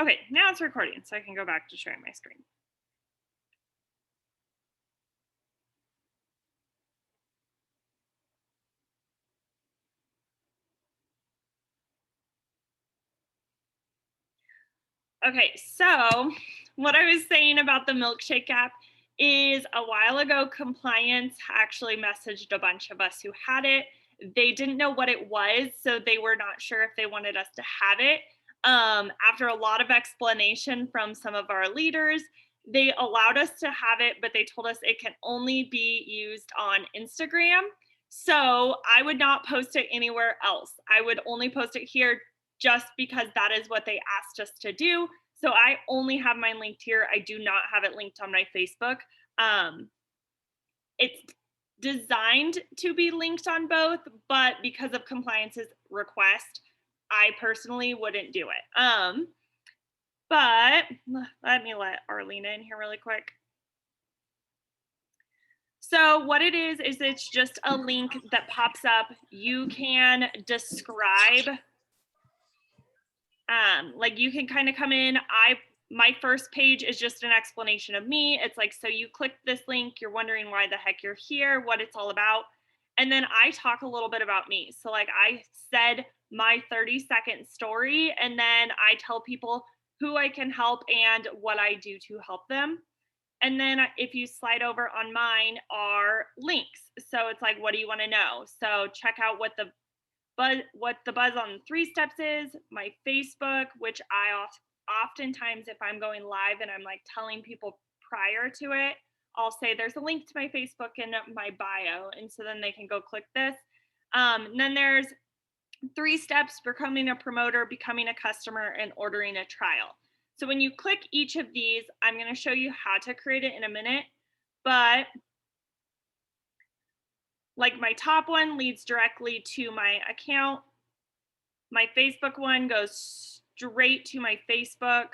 Okay, now it's recording, so I can go back to sharing my screen. Okay, so what I was saying about the Milkshake app is a while ago, compliance actually messaged a bunch of us who had it. They didn't know what it was, so they were not sure if they wanted us to have it. After a lot of explanation from some of our leaders, they allowed us to have it, but they told us it can only be used on Instagram. So I would not post it anywhere else. I would only post it here just because that is what they asked us to do. So I only have mine linked here. I do not have it linked on my Facebook. Um, it's designed to be linked on both, but because of compliance's request, I personally wouldn't do it. But let me let Arlena in here really quick. So what it is it's just a link that pops up. You can describe, like you can kind of come in. My first page is just an explanation of me. It's like, so you click this link, you're wondering why the heck you're here, what it's all about. And then I talk a little bit about me. So like I said my 30-second story, and then I tell people who I can help and what I do to help them. And then if you slide over on mine are links. So it's like, what do you want to know? So check out what the buzz on 3 steps is, my Facebook, which I oftentimes, if I'm going live and I'm like telling people prior to it, I'll say there's a link to my Facebook in my bio. And so then they can go click this. And then there's 3 steps: becoming a promoter, becoming a customer, and ordering a trial. So when you click each of these, I'm going to show you how to create it in a minute. But like my top one leads directly to my account. My Facebook one goes straight to my Facebook.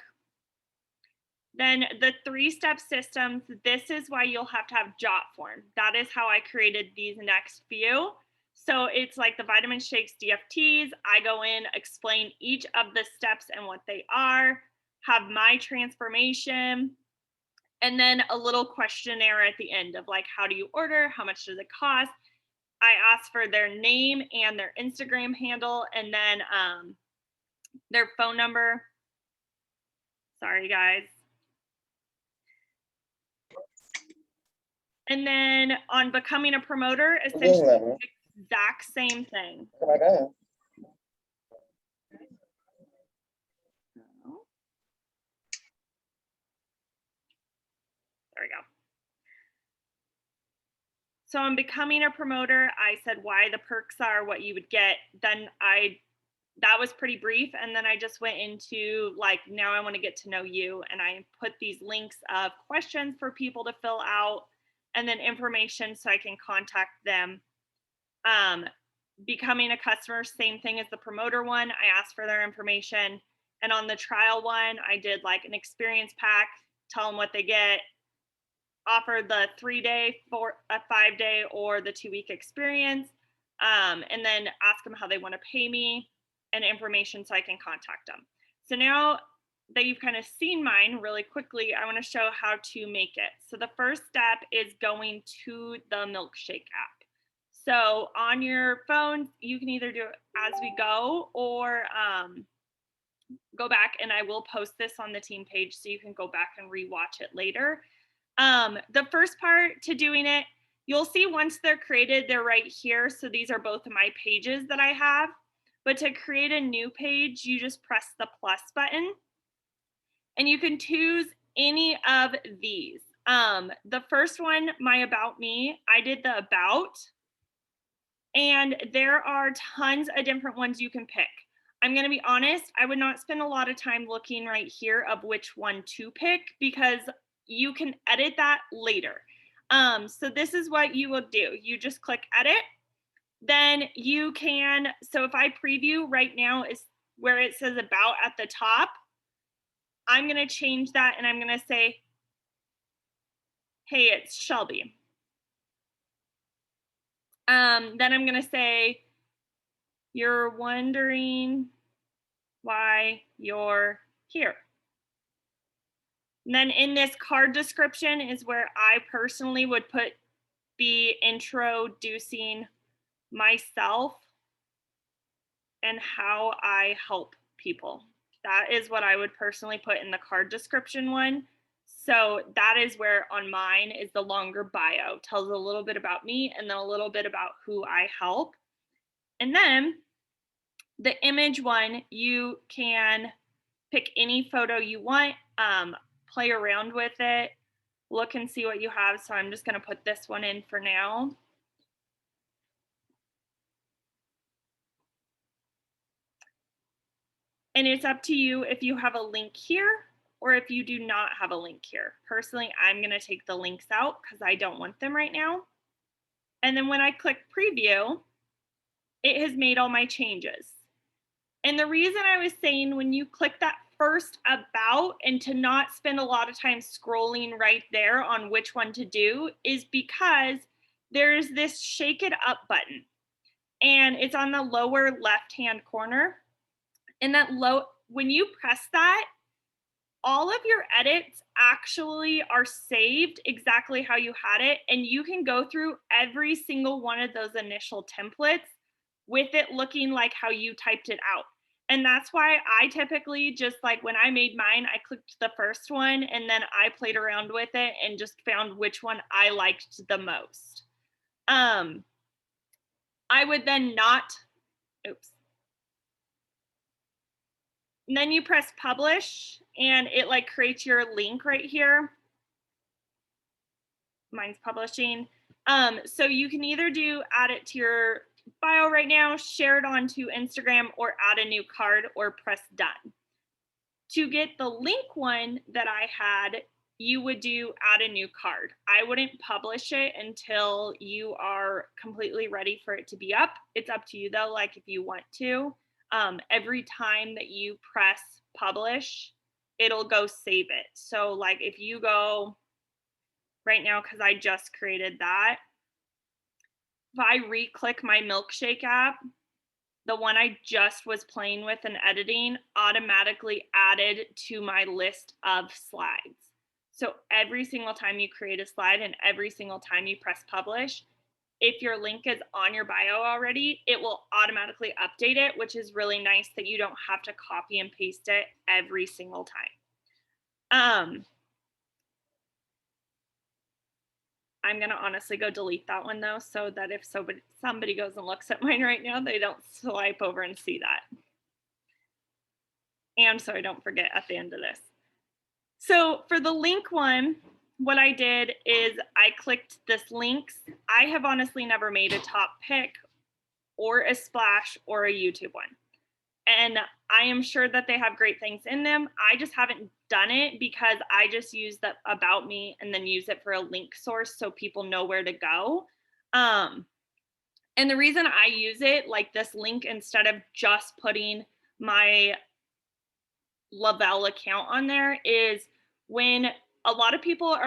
Then the 3-step systems, this is why you'll have to have Jotform. That is how I created these next few. So it's like the vitamin shakes, DFTs. I go in, explain each of the steps and what they are, have my transformation, and then a little questionnaire at the end of like, how do you order? How much does it cost? I ask for their name and their Instagram handle, and then their phone number. Sorry, guys. And then on becoming a promoter, essentially the exact same thing. There we go. So on becoming a promoter, I said why the perks are, what you would get. Then that was pretty brief. And then I just went into like, now I want to get to know you. And I put these links of questions for people to fill out, and then information so I can contact them. Becoming a customer, same thing as the promoter one. I asked for their information. And on the trial one, I did like an experience pack, tell them what they get, offer the 3-day, a 5-day, or the 2-week experience, and then ask them how they want to pay me and information so I can contact them. So now that you've kind of seen mine really quickly, I want to show how to make it. So the first step is going to the Milkshake app. So on your phone, you can either do it as we go or go back, and I will post this on the team page so you can go back and rewatch it later. The first part to doing it, you'll see once they're created, they're right here. So these are both of my pages that I have. But to create a new page, you just press the plus button and you can choose any of these. The first one, my about me, I did the about, and there are tons of different ones you can pick. I'm going to be honest, I would not spend a lot of time looking right here of which one to pick because you can edit that later. So this is what you will do. You just click edit. Then you can, so if I preview right now is where it says about at the top, I'm going to change that and I'm going to say, hey, it's Shelby. Then I'm going to say, you're wondering why you're here. And then in this card description is where I personally would put be introducing myself and how I help people. That is what I would personally put in the card description one. So that is where on mine is the longer bio, tells a little bit about me and then a little bit about who I help. And then the image one, you can pick any photo you want, play around with it, look and see what you have. So I'm just going to put this one in for now. And it's up to you if you have a link here or if you do not have a link here. Personally, I'm going to take the links out because I don't want them right now. And then when I click preview, it has made all my changes. And the reason I was saying when you click that first about and to not spend a lot of time scrolling right there on which one to do is because there's this shake it up button and it's on the lower left-hand corner. And that when you press that, all of your edits actually are saved exactly how you had it. And you can go through every single one of those initial templates with it looking like how you typed it out. And that's why I typically just like when I made mine, I clicked the first one and then I played around with it and just found which one I liked the most. I would then not, oops. And then you press publish and it like creates your link right here. Mine's publishing. So you can either add it to your bio right now, share it onto Instagram, or add a new card or press done. To get the link one that I had, you would add a new card. I wouldn't publish it until you are completely ready for it to be up. It's up to you though, like if you want to. Every time that you press publish, it'll go save it. So like if you go right now, because I just created that, if I re-click my Milkshake app, the one I just was playing with and editing automatically added to my list of slides. So every single time you create a slide and every single time you press publish, if your link is on your bio already, it will automatically update it, which is really nice that you don't have to copy and paste it every single time. I'm going to honestly go delete that one though, so that if somebody goes and looks at mine right now, they don't swipe over and see that. And so I don't forget at the end of this. So for the link one, what I did is I clicked this links. I have honestly never made a top pick or a splash or a YouTube one. And I am sure that they have great things in them. I just haven't done it because I just use the about me and then use it for a link source so people know where to go. And the reason I use it like this link instead of just putting my Lavelle account on there is when a lot of people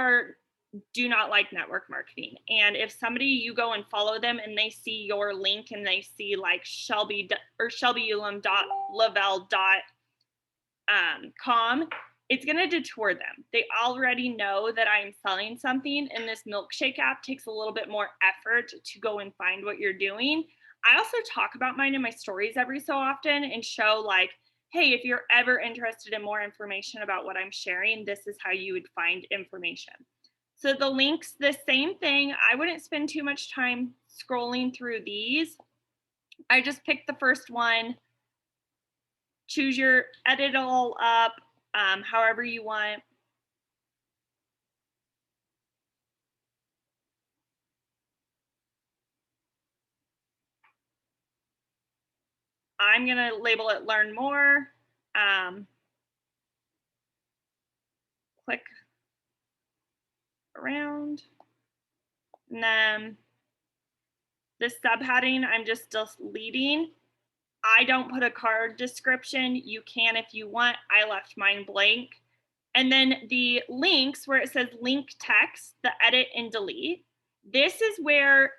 do not like network marketing. And if you go and follow them and they see your link and they see like shelbyulam.lavelle.com, it's going to detour them. They already know that I'm selling something, and this Milkshake app takes a little bit more effort to go and find what you're doing. I also talk about mine in my stories every so often and show like, hey, if you're ever interested in more information about what I'm sharing, this is how you would find information. So the links, the same thing. I wouldn't spend too much time scrolling through these. I just picked the first one, edit it all up, however you want. I'm gonna label it learn more. Click around. And then this subheading, I'm just deleting. I don't put a card description. You can if you want. I left mine blank. And then the links where it says link text, the edit and delete. This is where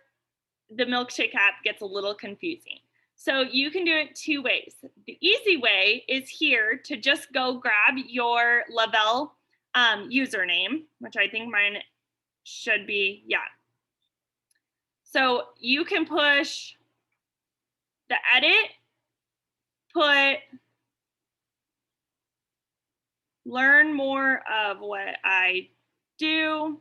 the Milkshake app gets a little confusing. So you can do it two ways. The easy way is here to just go grab your Lavelle username, which I think mine should be, yeah. So you can push the edit, put learn more of what I do.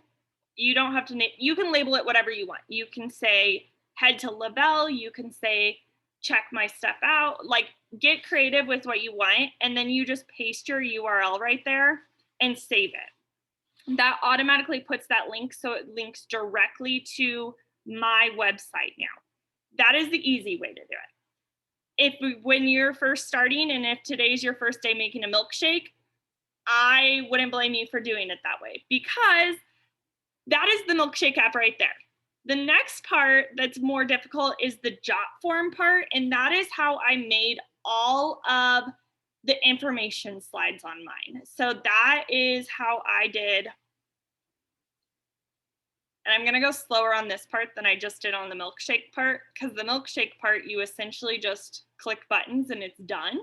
You don't have to name, you can label it whatever you want. You can say head to Labelle, you can say check my stuff out, like get creative with what you want, and then you just paste your URL right there and save it. That automatically puts that link, so it links directly to my website now. That is the easy way to do it. When you're first starting, and if today's your first day making a milkshake, I wouldn't blame you for doing it that way, because that is the Milkshake app right there. The next part that's more difficult is the Jotform part, and that is how I made all of the information slides on mine. So that is how I did. And I'm going to go slower on this part than I just did on the milkshake part, because the milkshake part, you essentially just click buttons and it's done.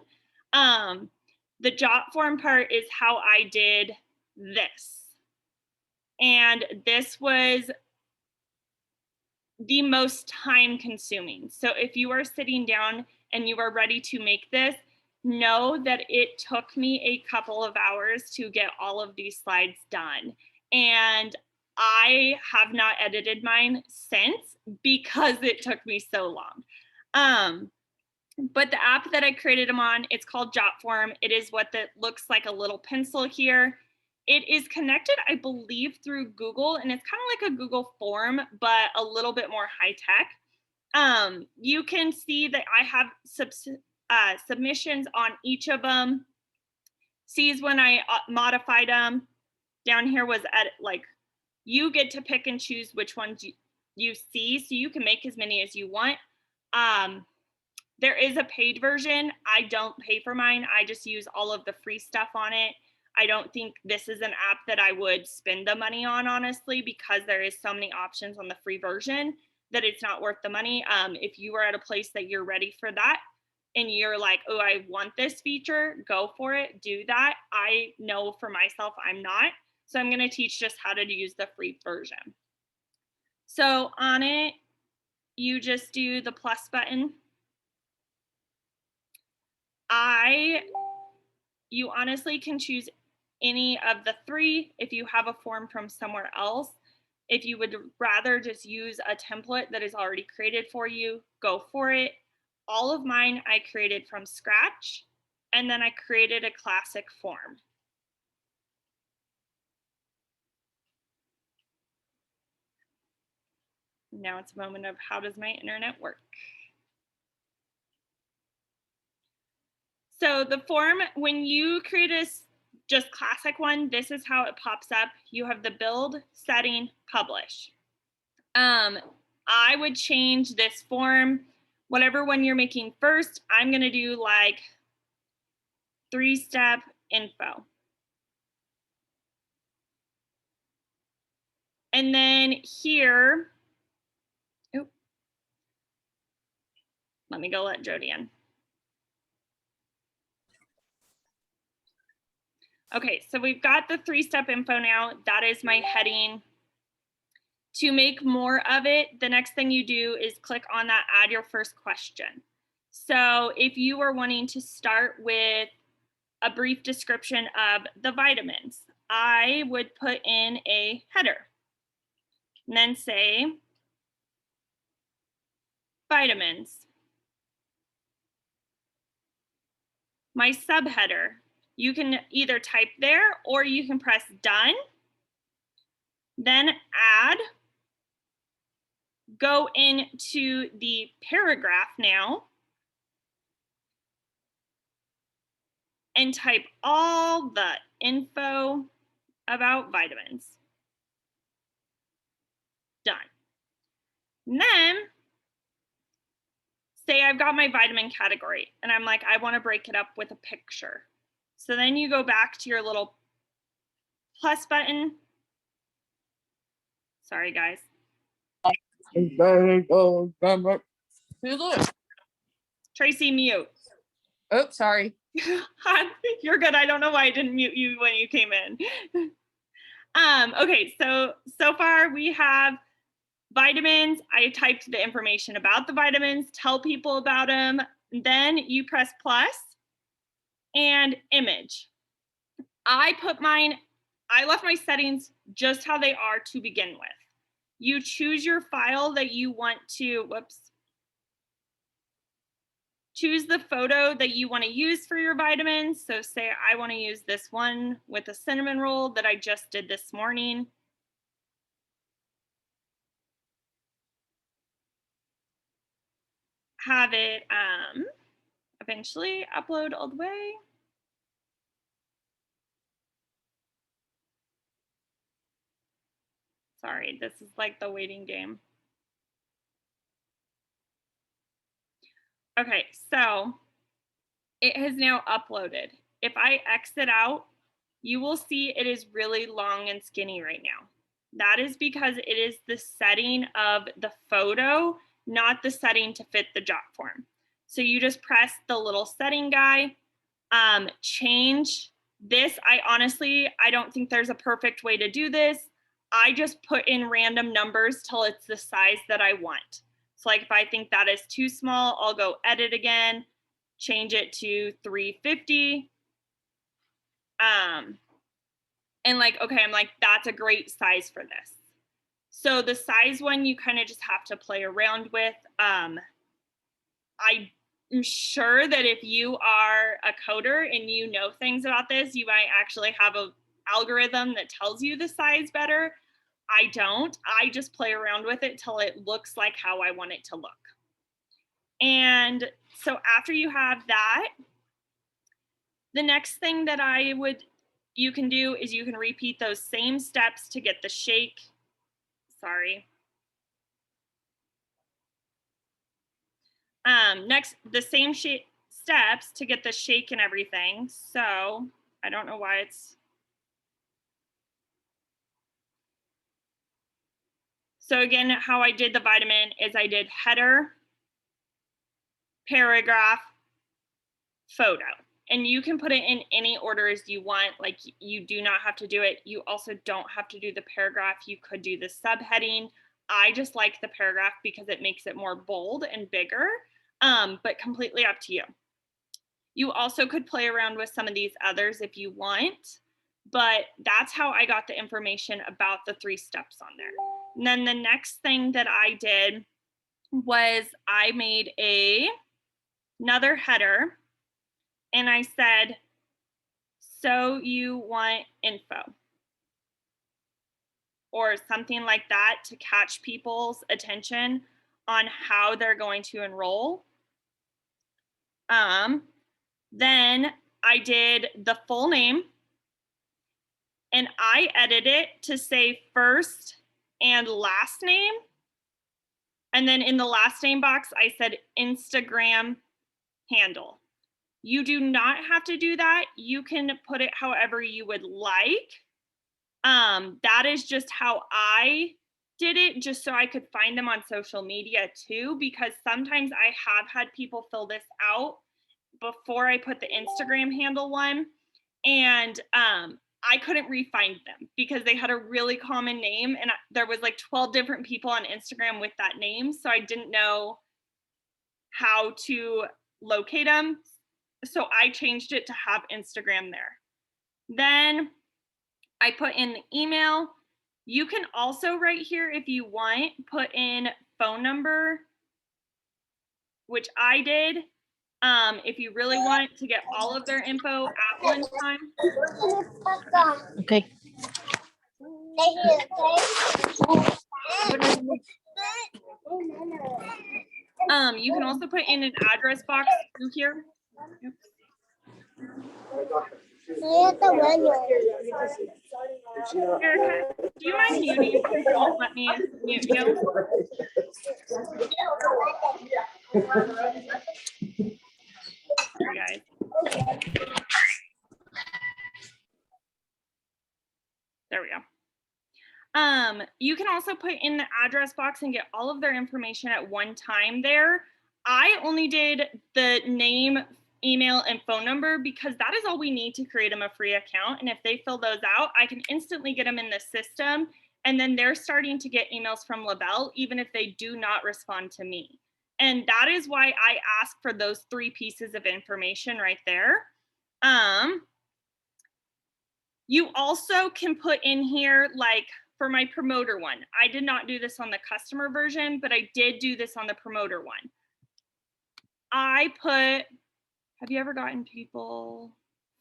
The Jotform part is how I did this. And this was the most time consuming. So if you are sitting down and you are ready to make this, know that it took me a couple of hours to get all of these slides done. And I have not edited mine since, because it took me so long. But the app that I created them on, it's called Jotform. It is what that looks like a little pencil here. It is connected, I believe, through Google, and it's kind of like a Google form, but a little bit more high tech. You can see that I have submissions on each of them. Sees when I modified them. Down here was edit, like you get to pick and choose which ones you see, so you can make as many as you want. There is a paid version. I don't pay for mine. I just use all of the free stuff on it. I don't think this is an app that I would spend the money on, honestly, because there is so many options on the free version that it's not worth the money. If you are at a place that you're ready for that and you're like, oh, I want this feature, go for it, do that. I know for myself, I'm not. So I'm going to teach just how to use the free version. So on it, you just do the plus button. You honestly can choose any of the three if you have a form from somewhere else. If you would rather just use a template that is already created for you, go for it. All of mine I created from scratch, and then I created a classic form. Now it's a moment of how does my internet work? So the form, when you create a just classic one, this is how it pops up. You have the build, setting, publish. I would change this form, whatever one you're making first. I'm going to do like 3-step info. And then here, let me go let Jody in. Okay, so we've got the 3-step info now. That is my heading. To make more of it, the next thing you do is click on that add your first question. So if you are wanting to start with a brief description of the vitamins, I would put in a header and then say vitamins. My subheader, you can either type there or you can press done, then add, go into the paragraph now, and type all the info about vitamins. Done. And then say I've got my vitamin category and I'm like, I want to break it up with a picture. So then you go back to your little plus button. Sorry, guys. Tracy, mute. Oh, sorry. You're good. I don't know why I didn't mute you when you came in. Okay, so far we have vitamins. I typed the information about the vitamins, tell people about them. Then you press plus and image. I left my settings just how they are to begin with. You choose your file that you want to, choose the photo that you want to use for your vitamins. So say I want to use this one with a cinnamon roll that I just did this morning. Have it eventually upload all the way. Sorry, this is like the waiting game. Okay, so it has now uploaded. If I exit out, you will see it is really long and skinny right now. That is because it is the setting of the photo, not the setting to fit the jot form. So you just press the little setting guy, change this. I don't think there's a perfect way to do this. I just put in random numbers till it's the size that I want. So like if I think that is too small, I'll go edit again, change it to 350. And like, okay, I'm like, that's a great size for this. So the size one, you kind of just have to play around with. I'm sure that if you are a coder and you know things about this, you might actually have an algorithm that tells you the size better. I don't. I just play around with it till it looks like how I want it to look. And so after you have that, the next thing that you can do is you can repeat those same steps to get the shake. Sorry. Next, the same steps to get the shake and everything. So I don't know why it's. So again, how I did the vitamin is I did header, paragraph, photo. And you can put it in any order as you want. Like you do not have to do it. You also don't have to do the paragraph. You could do the subheading. I just like the paragraph because it makes it more bold and bigger, but completely up to you. You also could play around with some of these others if you want, but that's how I got the information about the 3 steps on there. And then the next thing that I did was I made another header and I said, so you want info or something like that to catch people's attention on how they're going to enroll. Then I did the full name and I edited it to say first and last name. And then in the last name box, I said Instagram handle. You do not have to do that. You can put it however you would like. That is just how I did it, just so I could find them on social media too, because sometimes I have had people fill this out before I put the Instagram handle one, and I couldn't re-find them because they had a really common name, and there was like 12 different people on Instagram with that name, so I didn't know how to locate them. So I changed it to have Instagram there. Then I put in the email. You can also right here, if you want, put in phone number, which I did. If you really want to get all of their info at one time. Okay. You can also put in an address box through here. Erica, do you mind muting since you won't let me mute you? Sorry, guys. There we go. You can also put in the address box and get all of their information at one time there. I only did the name email, and phone number, because that is all we need to create them a free account. And if they fill those out, I can instantly get them in the system. And then they're starting to get emails from LaBelle, even if they do not respond to me. And that is why I ask for those 3 pieces of information right there. You also can put in here, like for my promoter one, I did not do this on the customer version, but I did do this on the promoter one. I put, have you ever gotten people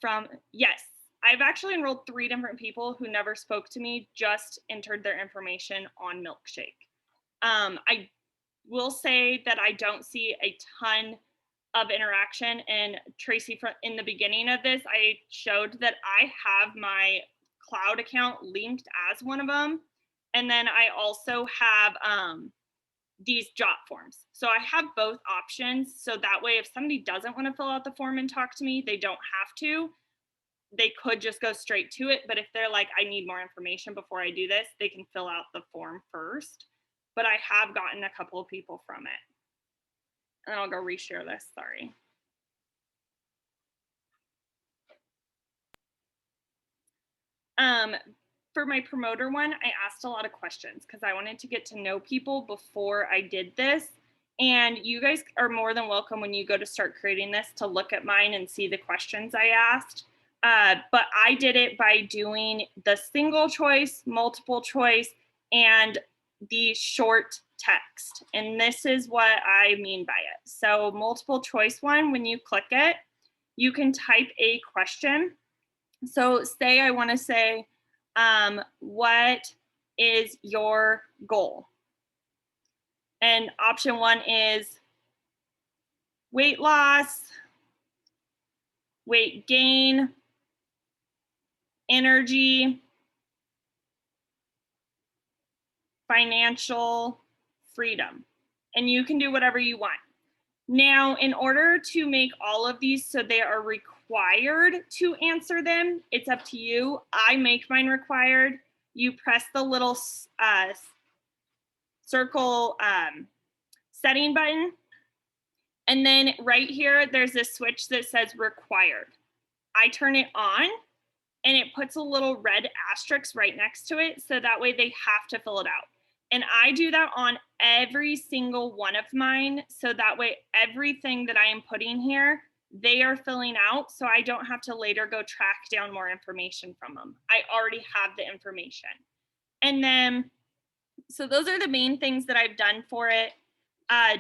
from, yes, I've actually enrolled 3 different people who never spoke to me, just entered their information on Milkshake. I will say that I don't see a ton of interaction. And Tracy, in the beginning of this, I showed that I have my cloud account linked as one of them. And then I also have these jot forms. So I have both options. So that way, if somebody doesn't want to fill out the form and talk to me, they don't have to. They could just go straight to it. But if they're like, I need more information before I do this, they can fill out the form first. But I have gotten a couple of people from it. And I'll go reshare this, sorry. For my promoter one, I asked a lot of questions because I wanted to get to know people before I did this. And you guys are more than welcome when you go to start creating this to look at mine and see the questions I asked. But I did it by doing the single choice, multiple choice, and the short text. And this is what I mean by it. So multiple choice one, when you click it, you can type a question. So say I want to say, what is your goal? And option 1 is weight loss, weight gain, energy, financial freedom. And you can do whatever you want. Now, in order to make all of these so they are required to answer them, it's up to you. I make mine required. You press the little circle setting button. And then right here, there's a switch that says required. I turn it on and it puts a little red asterisk right next to it. So that way they have to fill it out. And I do that on every single one of mine. So that way, everything that I am putting here, they are filling out. So I don't have to later go track down more information from them. I already have the information. And then, so those are the main things that I've done for it.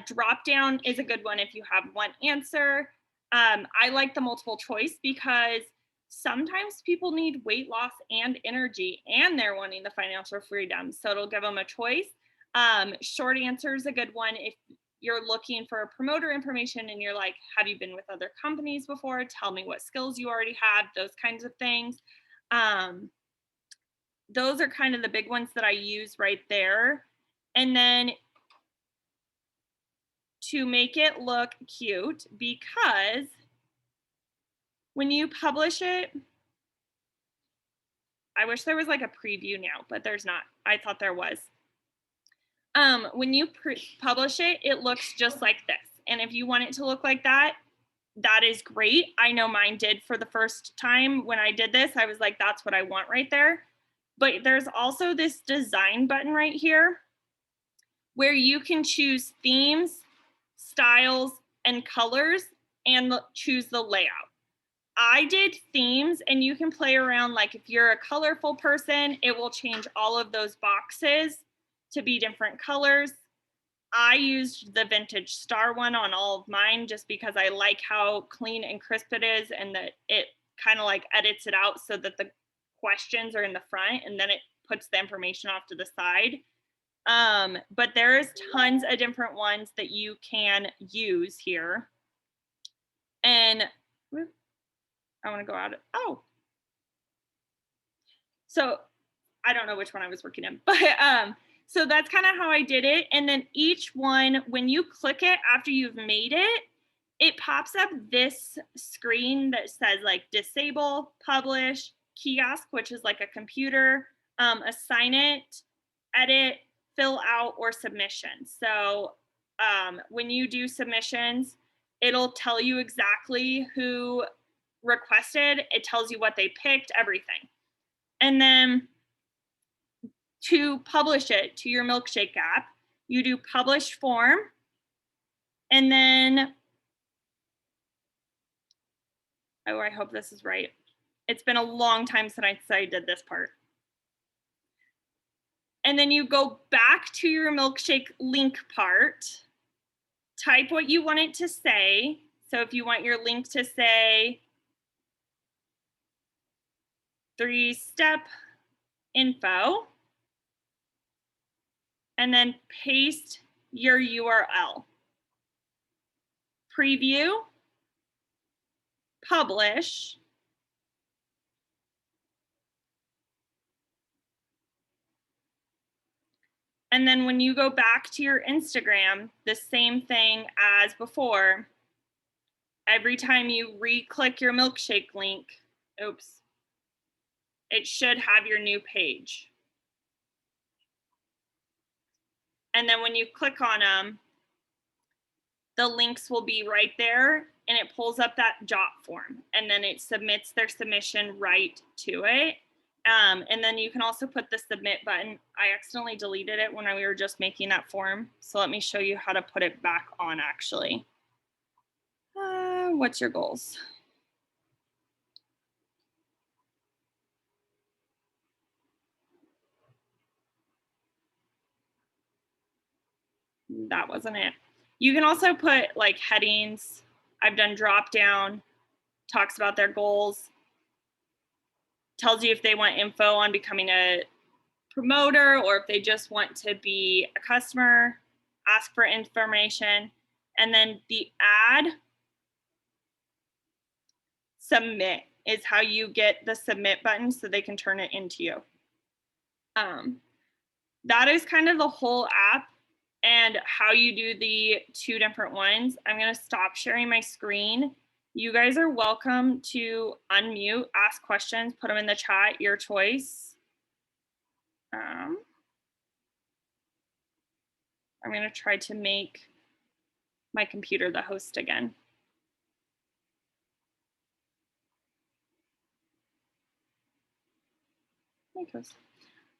Drop down is a good one if you have one answer. I like the multiple choice because sometimes people need weight loss and energy and they're wanting the financial freedom. So it'll give them a choice. Short answer is a good one if you're looking for a promoter information and you're like, have you been with other companies before? Tell me what skills you already have, those kinds of things. Those are kind of the big ones that I use right there. And then to make it look cute, because when you publish it, I wish there was like a preview now, but there's not. I thought there was. When you publish it, it looks just like this. And if you want it to look like that, that is great. I know mine did for the first time when I did this. I was like, that's what I want right there. But there's also this design button right here where you can choose themes, styles, and colors and choose the layout. I did themes, and you can play around. Like if you're a colorful person, it will change all of those boxes to be different colors. I used the vintage star one on all of mine just because I like how clean and crisp it is, and that it kind of like edits it out so that the questions are in the front and then it puts the information off to the side. But there is tons of different ones that you can use here. And I want to go out. So I don't know which one I was working in, but so that's kind of how I did it. And then each one, when you click it after you've made it, it pops up this screen that says like disable, publish, kiosk, which is like a computer, assign it, edit, fill out, or submission. So when you do submissions, It'll tell you exactly who requested. It tells you what they picked, everything. And then to publish it to your Milkshake app, you do publish form. And then, oh, I hope this is right. It's been a long time since I did this part. And then you go back to your Milkshake link part, type what you want it to say. So if you want your link to say 3-step info, and then paste your URL. Preview, publish, and then when you go back to your Instagram, the same thing as before. Every time you re-click your Milkshake link, oops, it should have your new page. And then when you click on them, the links will be right there, and it pulls up that jot form, and then it submits their submission right to it. And then you can also put the submit button. I accidentally deleted it when we were just making that form. So let me show you how to put it back on actually. What's your goals? That wasn't it. You can also put like headings. I've done drop down, talks about their goals, tells you if they want info on becoming a promoter or if they just want to be a customer, ask for information. And then the add submit is how you get the submit button so they can turn it into you. That is kind of the whole app and how you do the 2 different ones. I'm going to stop sharing my screen. You guys are welcome to unmute, ask questions, put them in the chat, your choice. I'm going to try to make my computer the host again.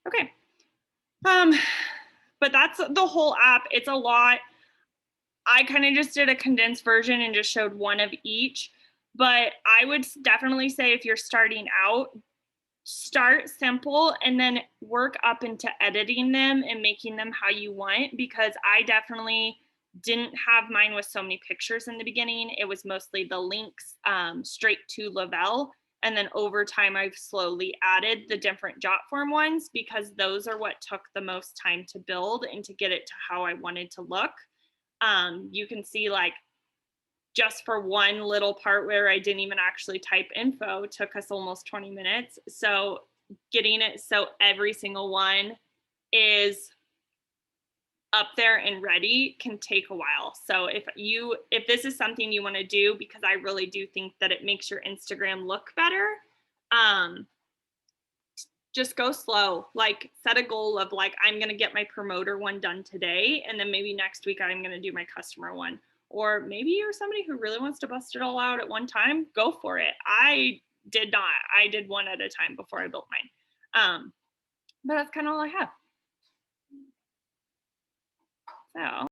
Okay. But that's the whole app. It's a lot. I kind of just did a condensed version and just showed one of each. But I would definitely say if you're starting out, start simple and then work up into editing them and making them how you want, because I definitely didn't have mine with so many pictures in the beginning. It was mostly the links straight to Lavelle. And then over time, I've slowly added the different jot form ones because those are what took the most time to build and to get it to how I wanted to look. You can see like just for one little part where I didn't even actually type info took us almost 20 minutes. So getting it so every single one is up there and ready can take a while. So if this is something you want to do, because I really do think that it makes your Instagram look better, just go slow. Like set a goal of like, I'm going to get my promoter one done today. And then maybe next week I'm going to do my customer one. Or maybe you're somebody who really wants to bust it all out at one time, go for it. I did not. I did one at a time before I built mine. But that's kind of all I have. So